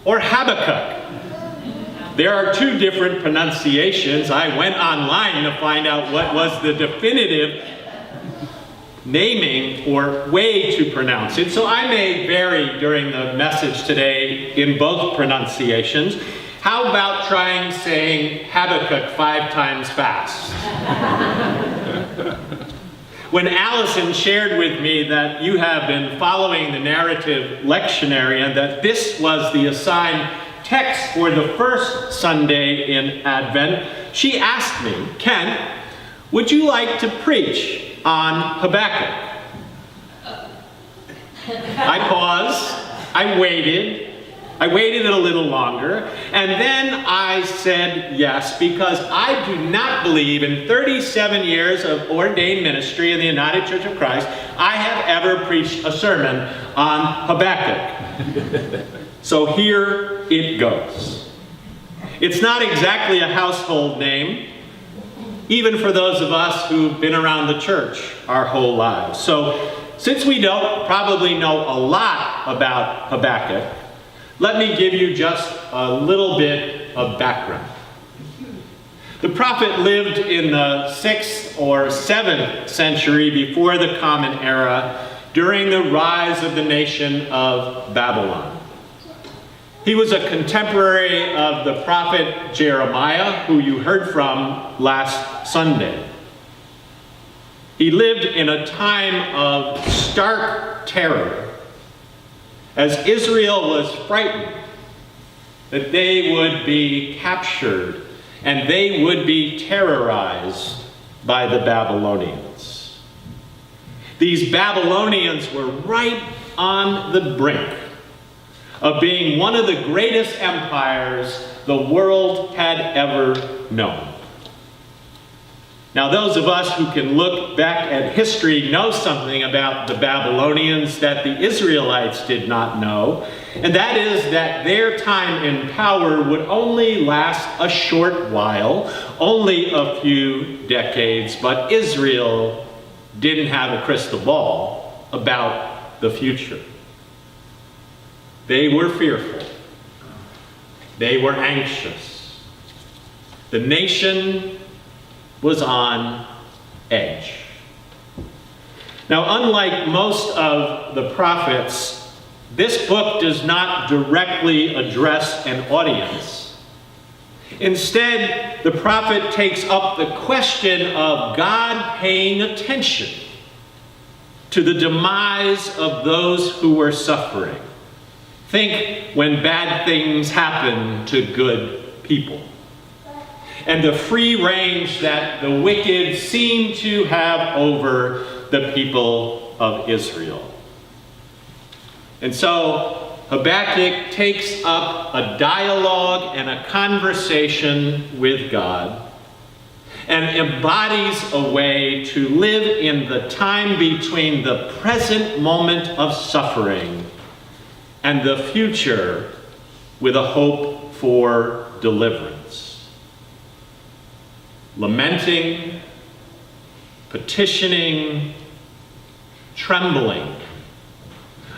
or Habakkuk. There are two different pronunciations. I went online to find out what was the definitive naming or way to pronounce it. So I may vary during the message today in both pronunciations. How about trying saying Habakkuk 5 times fast? When Allison shared with me that you have been following the narrative lectionary and that this was the assigned text for the first Sunday in Advent, she asked me, Ken, would you like to preach on Habakkuk? I paused, I waited a little longer, and then I said yes, because I do not believe in 37 years of ordained ministry in the United Church of Christ, I have ever preached a sermon on Habakkuk. So here it goes. It's not exactly a household name, even for those of us who've been around the church our whole lives. So since we don't probably know a lot about Habakkuk, let me give you just a little bit of background. The prophet lived in the 6th or 7th century before the Common Era during the rise of the nation of Babylon. He was a contemporary of the prophet Jeremiah, who you heard from last Sunday. He lived in a time of stark terror, as Israel was frightened that they would be captured and they would be terrorized by the Babylonians. These Babylonians were right on the brink of being one of the greatest empires the world had ever known. Now, those of us who can look back at history know something about the Babylonians that the Israelites did not know, and that is that their time in power would only last a short while, only a few decades, but Israel didn't have a crystal ball about the future. They were fearful. They were anxious. The nation was on edge. Now, unlike most of the prophets, this book does not directly address an audience. Instead, the prophet takes up the question of God paying attention to the demise of those who were suffering. Think when bad things happen to good people, and the free range that the wicked seem to have over the people of Israel. And so Habakkuk takes up a dialogue and a conversation with God and embodies a way to live in the time between the present moment of suffering and the future with a hope for deliverance. Lamenting, petitioning, trembling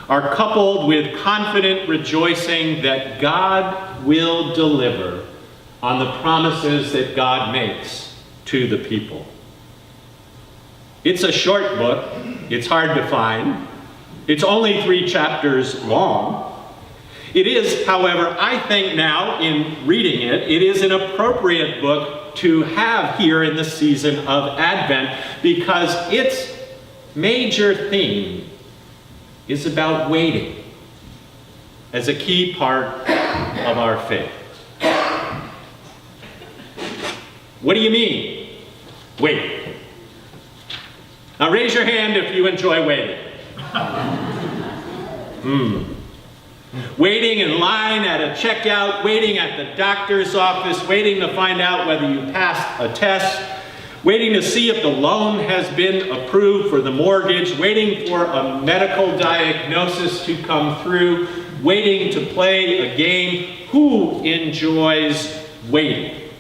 are coupled with confident rejoicing that God will deliver on the promises that God makes to the people. It's a short book. It's hard to find. It's only 3 chapters long. It is, however, I think now in reading it, it is an appropriate book to have here in the season of Advent because its major theme is about waiting as a key part of our faith. What do you mean, wait? Now raise your hand if you enjoy waiting. Waiting in line at a checkout, waiting at the doctor's office, waiting to find out whether you passed a test, waiting to see if the loan has been approved for the mortgage, waiting for a medical diagnosis to come through, waiting to play a game. Who enjoys waiting?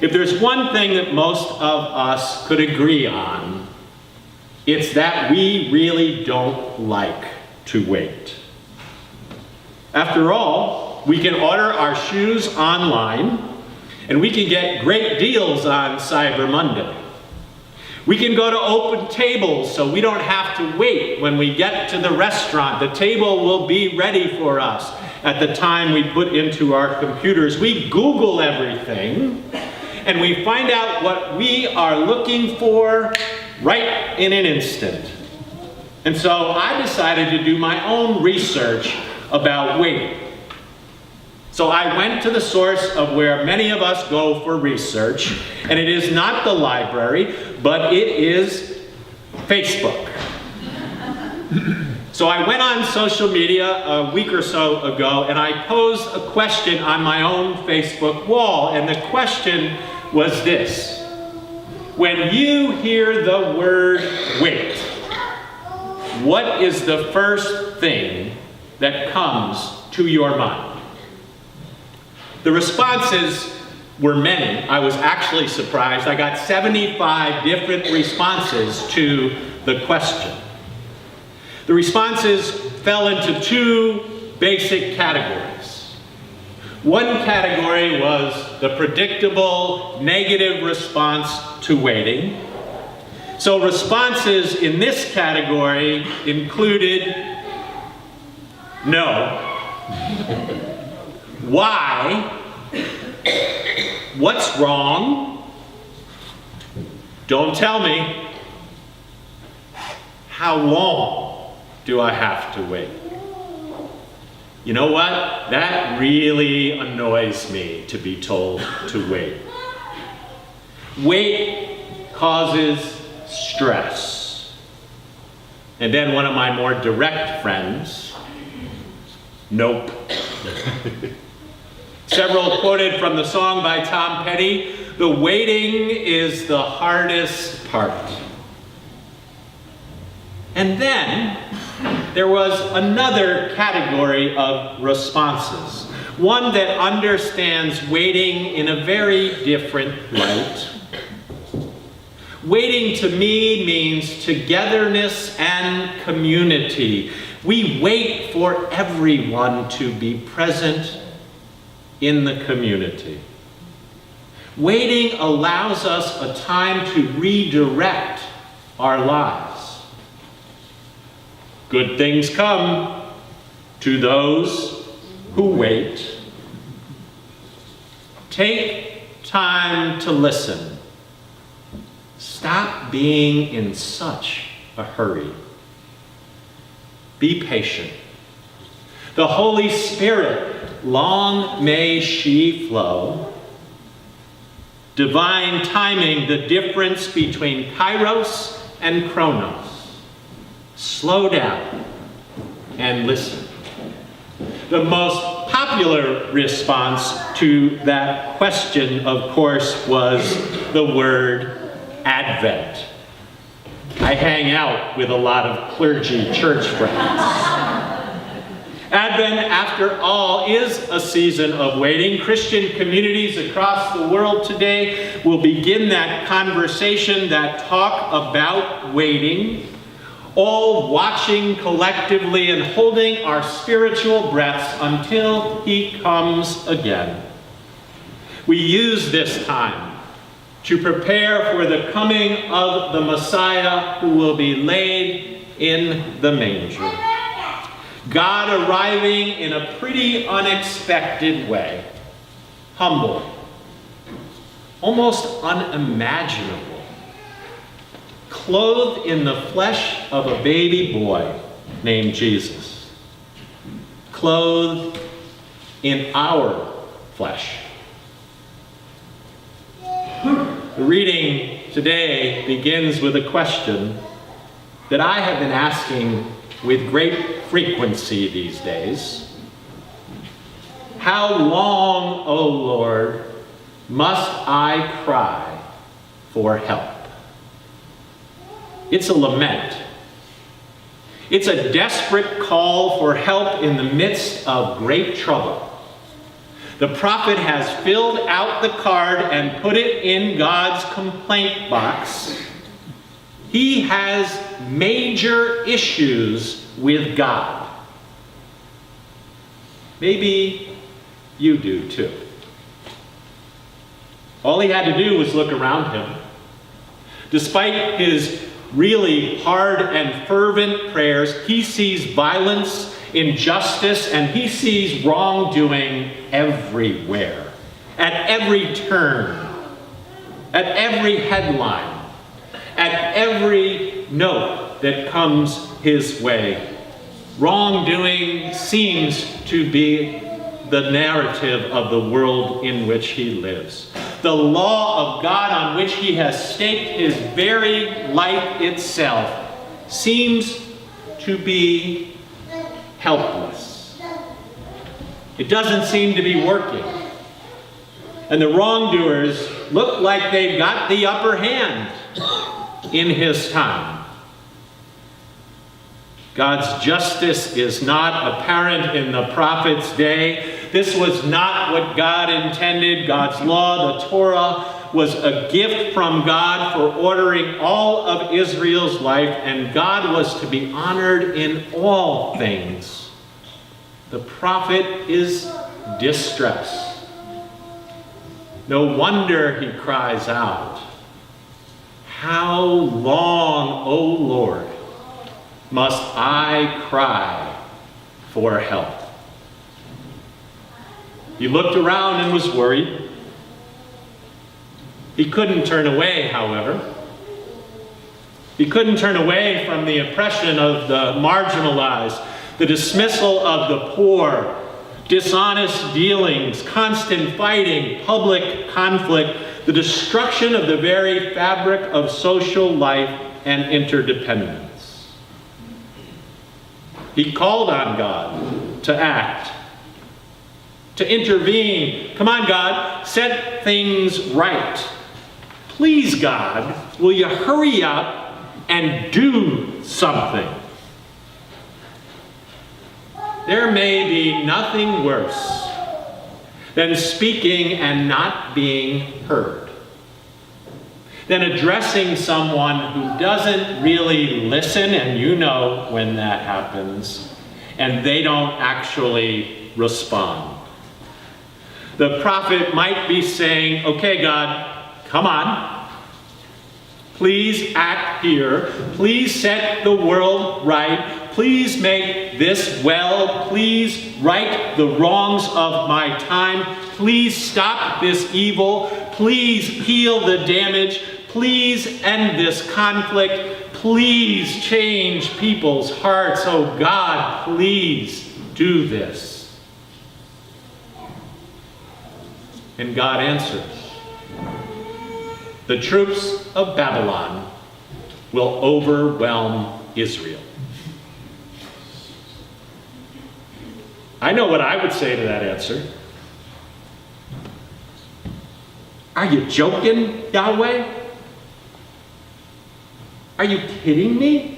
If there's one thing that most of us could agree on, it's that we really don't like to wait. After all, we can order our shoes online, and we can get great deals on Cyber Monday. We can go to open tables so we don't have to wait when we get to the restaurant. The table will be ready for us at the time we put into our computers. We Google everything, and we find out what we are looking for right in an instant. And so I decided to do my own research about waiting. So I went to the source of where many of us go for research, and it is not the library, but it is Facebook. So I went on social media a week or so ago, and I posed a question on my own Facebook wall, and the question was this: when you hear the word wait, what is the first thing that comes to your mind? The responses were many. I was actually surprised. I got 75 different responses to the question. The responses fell into two basic categories. One category was the predictable negative response to waiting. So responses in this category included no, why, what's wrong, don't tell me, how long do I have to wait? You know what? That really annoys me to be told to wait. Wait causes stress. And then one of my more direct friends, nope. Several quoted from the song by Tom Petty, "The waiting is the hardest part." And then there was another category of responses, one that understands waiting in a very different light. Waiting to me means togetherness and community. We wait for everyone to be present in the community. Waiting allows us a time to redirect our lives. Good things come to those who wait. Take time to listen. Stop being in such a hurry. Be patient. The Holy Spirit, long may she flow. Divine timing, the difference between kairos and chronos. Slow down and listen. The most popular response to that question, of course, was the word Advent. I hang out with a lot of clergy church friends. Advent, after all, is a season of waiting. Christian communities across the world today will begin that conversation, that talk about waiting, all watching collectively and holding our spiritual breaths until he comes again. We use this time to prepare for the coming of the Messiah who will be laid in the manger. God arriving in a pretty unexpected way. Humble. Almost unimaginable. Clothed in the flesh of a baby boy named Jesus. Clothed in our flesh. The reading today begins with a question that I have been asking with great frequency these days. How long, O Lord, must I cry for help? It's a lament. It's a desperate call for help in the midst of great trouble. The prophet has filled out the card and put it in God's complaint box. He has major issues with God. Maybe you do too. All he had to do was look around him. Despite his really hard and fervent prayers, he sees violence, injustice, and he sees wrongdoing everywhere, at every turn, at every headline, at every note that comes his way. Wrongdoing seems to be the narrative of the world in which he lives. The law of God on which he has staked his very life itself seems to be helpless. It doesn't seem to be working. And the wrongdoers look like they've got the upper hand in his time. God's justice is not apparent in the prophet's day. This was not what God intended. God's law, the Torah, was a gift from God for ordering all of Israel's life, and God was to be honored in all things. The prophet is distressed. No wonder he cries out, "How long, O Lord, must I cry for help?" He looked around and was worried. He couldn't turn away, however. He couldn't turn away from the oppression of the marginalized, the dismissal of the poor, dishonest dealings, constant fighting, public conflict, the destruction of the very fabric of social life and interdependence. He called on God to act, to intervene. Come on, God, set things right. Please, God, will you hurry up and do something? There may be nothing worse than speaking and not being heard, than addressing someone who doesn't really listen, and you know when that happens, and they don't actually respond. The prophet might be saying, "Okay, God, come on. Please act here. Please set the world right. Please make this well. Please right the wrongs of my time. Please stop this evil. Please heal the damage. Please end this conflict. Please change people's hearts. Oh God, please do this." And God answers. The troops of Babylon will overwhelm Israel. I know what I would say to that answer. Are you joking, Yahweh? Are you kidding me?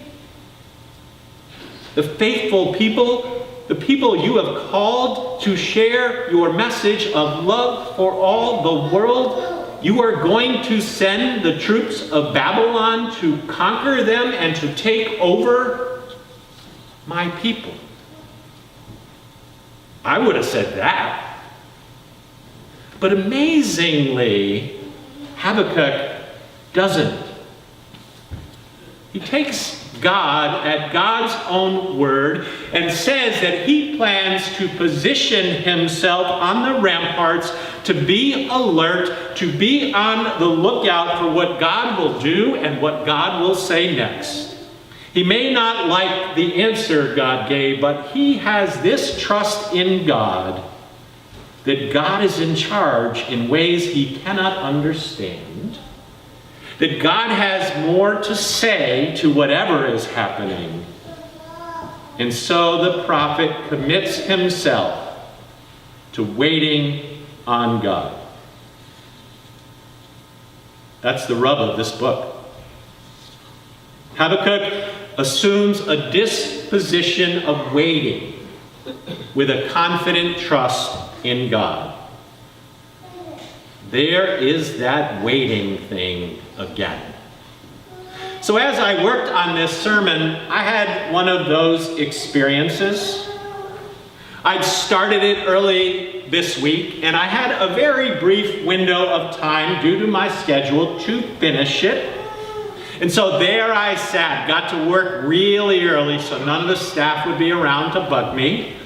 The faithful people, the people you have called to share your message of love for all the world, you are going to send the troops of Babylon to conquer them and to take over my people. I would have said that. But amazingly, Habakkuk doesn't. He takes God at God's own word and says that he plans to position himself on the ramparts to be alert, to be on the lookout for what God will do and what God will say next. He may not like the answer God gave, but he has this trust in God that God is in charge in ways he cannot understand, that God has more to say to whatever is happening. And so the prophet commits himself to waiting on God. That's the rub of this book. Habakkuk assumes a disposition of waiting with a confident trust in God. There is that waiting thing again. So as I worked on this sermon, I had one of those experiences. I'd started it early this week, and I had a very brief window of time due to my schedule to finish it. And so there I sat, got to work really early so none of the staff would be around to bug me.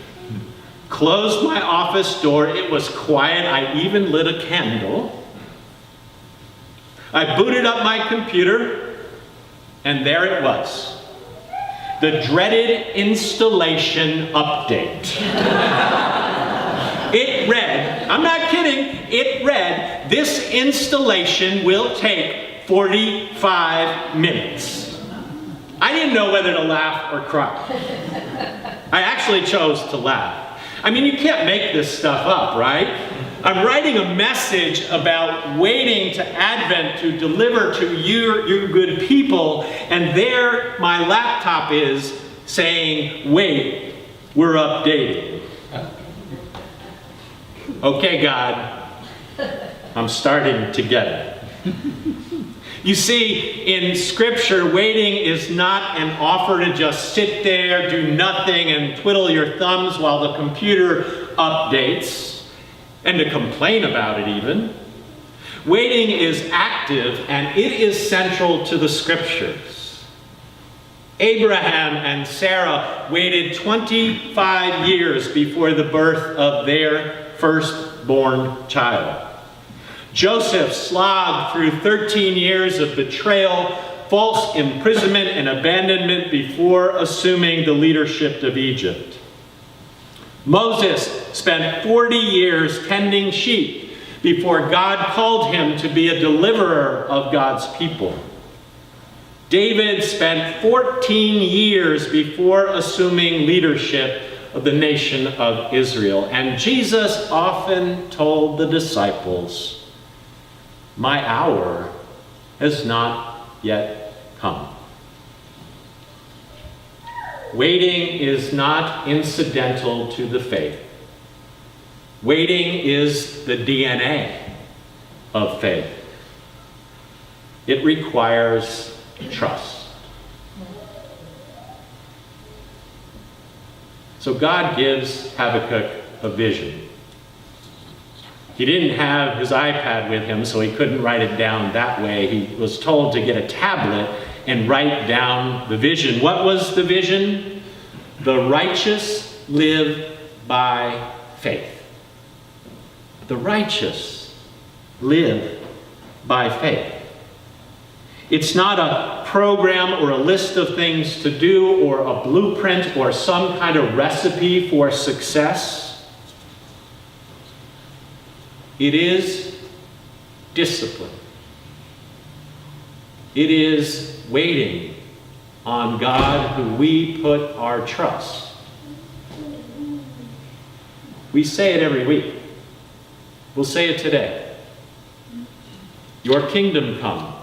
Closed my office door. It was quiet. I even lit a candle. I booted up my computer, and there it was. The dreaded installation update. It read, I'm not kidding, it read, this installation will take 45 minutes. I didn't know whether to laugh or cry. I actually chose to laugh. I mean, you can't make this stuff up, right? I'm writing a message about waiting to Advent to deliver to you good people, and there my laptop is saying, wait, we're updating. Okay, God, I'm starting to get it. You see, in Scripture, waiting is not an offer to just sit there, do nothing, and twiddle your thumbs while the computer updates, and to complain about it even. Waiting is active, and it is central to the Scriptures. Abraham and Sarah waited 25 years before the birth of their firstborn child. Joseph slogged through 13 years of betrayal, false imprisonment, and abandonment before assuming the leadership of Egypt. Moses spent 40 years tending sheep before God called him to be a deliverer of God's people. David spent 14 years before assuming leadership of the nation of Israel. And Jesus often told the disciples, my hour has not yet come. Waiting is not incidental to the faith. Waiting is the DNA of faith. It requires trust. So God gives Habakkuk a vision. He didn't have his iPad with him, so he couldn't write it down that way. He was told to get a tablet and write down the vision. What was the vision? The righteous live by faith. The righteous live by faith. It's not a program or a list of things to do or a blueprint or some kind of recipe for success. It is discipline. It is waiting on God who we put our trust. We say it every week. We'll say it today. Your kingdom come.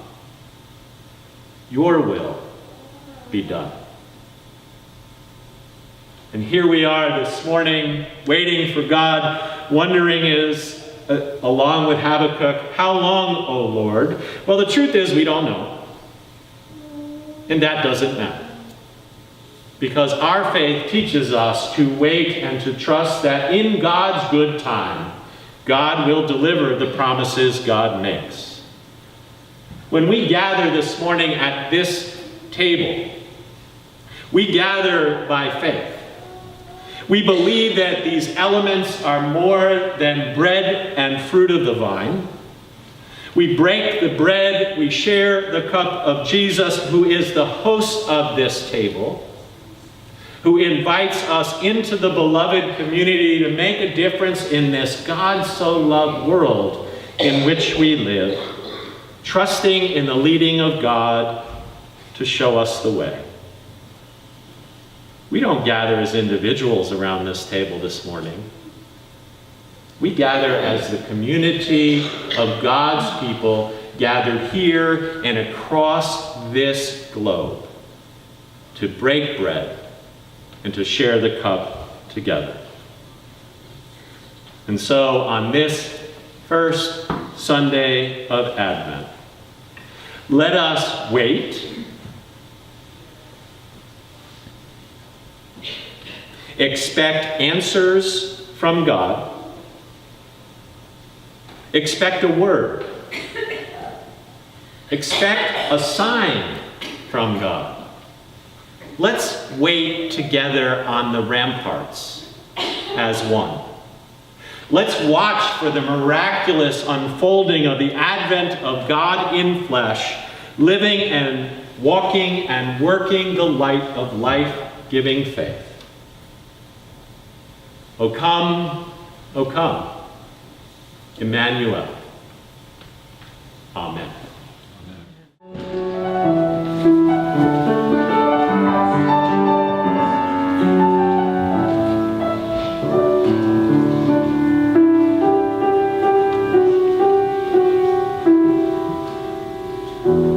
Your will be done. And here we are this morning, waiting for God, wondering along with Habakkuk, how long, O Lord? Well, the truth is we don't know. And that doesn't matter. Because our faith teaches us to wait and to trust that in God's good time, God will deliver the promises God makes. When we gather this morning at this table, we gather by faith. We believe that these elements are more than bread and fruit of the vine. We break the bread, we share the cup of Jesus, who is the host of this table, who invites us into the beloved community to make a difference in this God-so-loved world in which we live, trusting in the leading of God to show us the way. We don't gather as individuals around this table this morning. We gather as the community of God's people gathered here and across this globe to break bread and to share the cup together. And so on this first Sunday of Advent, let us wait Expect answers from God. Expect a word. Expect a sign from God. Let's wait together on the ramparts as one. Let's watch for the miraculous unfolding of the advent of God in flesh, living and walking and working the light of life-giving faith. O come, Emmanuel. Amen. Amen.